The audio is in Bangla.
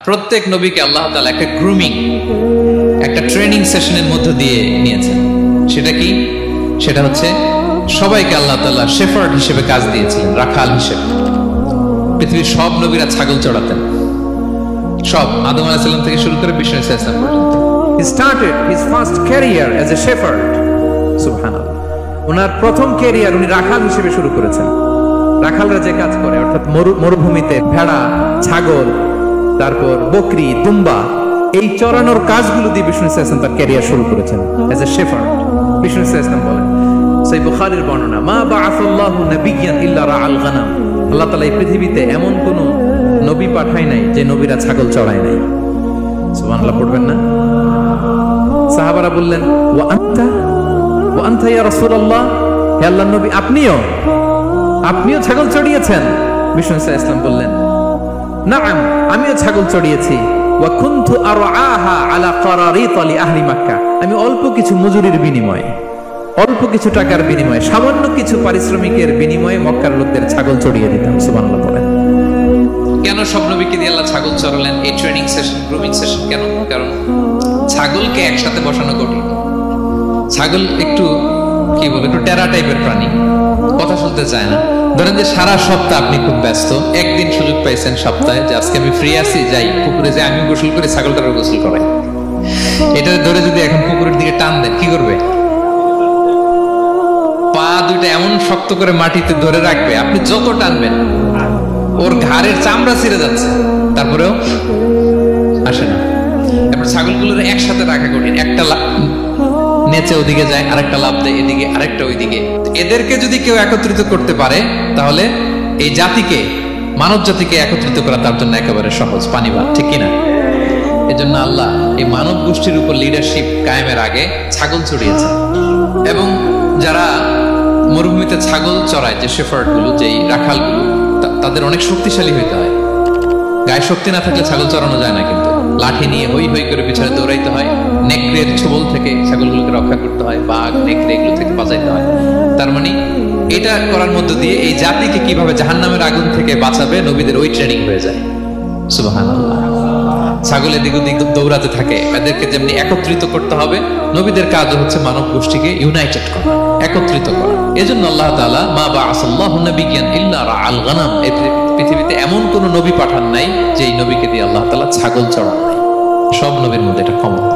প্রত্যেক নবীকে আল্লাহ তাআলা একটা গ্রুমিং, একটা ট্রেনিং সেশনের মধ্য দিয়ে নিয়েছেন। সেটা কি? সেটা হচ্ছে সবাইকে আল্লাহ তাআলা শেফার্ড হিসেবে কাজ দিয়েছিলেন, রাখাল হিসেবে। পৃথিবীর সব নবীরা ছাগল চড়াতেন, সব, আদম আলাইহিস সালাম থেকে শুরু করে বিষ্ণু আলাইহিস সালাম পর্যন্ত। He started his first career as a shepherd. সুবহানাল্লাহ। ওনার প্রথম ক্যারিয়ার উনি রাখাল হিসেবে শুরু করেছেন। রাখালরা যে কাজ করে, অর্থাৎ মরুভূমিতে ভেড়া, ছাগল, তারপর বকরি, দুম্বা, এই চড়ানোর কাজগুলো দিয়ে বিষ্ণু আলাইহিস সালাম তার ক্যারিয়ার শুরু করেছেন as a shepherd। বিষ্ণু আলাইহিস সালাম বলেন, সহিহ বুখারীর বর্ণনা, মা বাআসাল্লাহু নাবিয়্যান ইল্লা রাআল গানাম। আল্লাহ তাআলা এই পৃথিবীতে এমন কোন নবী পাঠায় নাই যে নবীরা ছাগল চড়ায় নাই। সুবহানাল্লাহ পড়বেন না? সাহাবারা বললেন, ওয়া আনতা ইয়া রাসূলুল্লাহ, হে আল্লাহর নবী, আপনিও ছাগল চড়িয়েছেন? বিষ্ণু সাল্লাল্লাহু আলাইহি ওয়াসাল্লাম বললেন, নাআম, আমিও ছাগল চড়িয়েছি। ওয়া কুনতু আরআহা আলা কারারিত লি আহলি মক্কা। আমি অল্প কিছু মজুরির বিনিময়ে, অল্প কিছু টাকার বিনিময়ে, সামান্য কিছু পারিশ্রমিকের বিনিময়ে মক্কার লোকদের ছাগল চড়িয়ে দিতাম। সুবহানাল্লাহ বলেন। কেন সব নবীকে দিয়ে আল্লাহ ছাগল চড়ালেন? এই ট্রেনিং সেশন, গ্রুমিং সেশন কেন? কারণ ছাগলকে একসাথে বসানো কঠিন। ছাগল একটু কি বলে, একটু টেরা টাইপের প্রাণী, কথা শুনতে চায় না। ধরেন যে সারা সপ্তাহ আপনি খুব ব্যস্ত, একদিন সুযোগ পাইছেন সপ্তাহে যে আজকে আমি ফ্রি আছি, যাই পুকুরে যাই, আমি গোসল করে ছাগলটারও গোসল করাই। এটা ধরে যদি এখন পুকুরের দিকে টান দেন, কি করবে? পা দুইটা এমন শক্ত করে মাটিতে ধরে রাখবে, আপনি যত টানবেন ওর ঘাড়ের চামড়া ছিঁড়ে যাচ্ছে, তারপরেও আসে না। এবার ছাগলগুলোর একসাথে রাখা কঠিন। একটা নেচে ওদিকে যায়, আরেকটা লাফ দেয় এদিকে, আরেকটা ওইদিকে। এদেরকে যদি কেউ একত্রিত করতে পারে, তাহলে এই জাতিকে, মানব জাতিকে একত্রিত করা তার জন্য একেবারে সহজ, পানি ভাত, ঠিক কিনা? এজন্য আল্লাহ এই মানব গোষ্ঠীর উপর লিডারশিপ কায়েমের আগে ছাগল চড়িয়েছে। এবং যারা মরুভূমিতে ছাগল চড়ায়, যে শেফার্ড গুলো, যেই রাখালগুলো, তাদের অনেক শক্তিশালী হইতে হয়। গায়ে শক্তি না থাকলে ছাগল চড়ানো যায় না, কিন্তু লাঠি নিয়ে হই হই করে পিছনে দৌড়াইতে হয়। নেকড়ের ছোবল থেকে ছাগলগুলোকে রক্ষা করতে হয়, বাঘ, নেকড়ে এগুলো থেকে বাঁচাইতে হয়। তার মানে এটা করার মধ্য দিয়ে এই জাতিকে কিভাবে জাহান্নামের আগুন থেকে বাঁচাবে, নবীদের ওই ট্রেনিং হয়ে যায়। সুবহানাল্লাহ। ছাগল এদিক ওদিক দৌড়াতে থাকে, এদেরকে যেমনি একত্রিত করতে হবে, নবীদের কাজ হচ্ছে মানব গোষ্ঠীকে ইউনাইটেড করা, একত্রিত করা। এজন্য আল্লাহ তাআলা মা বাআসাল্লাহু নাবিয়্যান ইল্লা রাআল গানাম, এই পৃথিবীতে এমন কোন নবী পাঠান নাই যে এই নবীকে দিয়ে আল্লাহ তাআলা ছাগল চড়ান নাই। সব নবীর মধ্যে এটা কমন।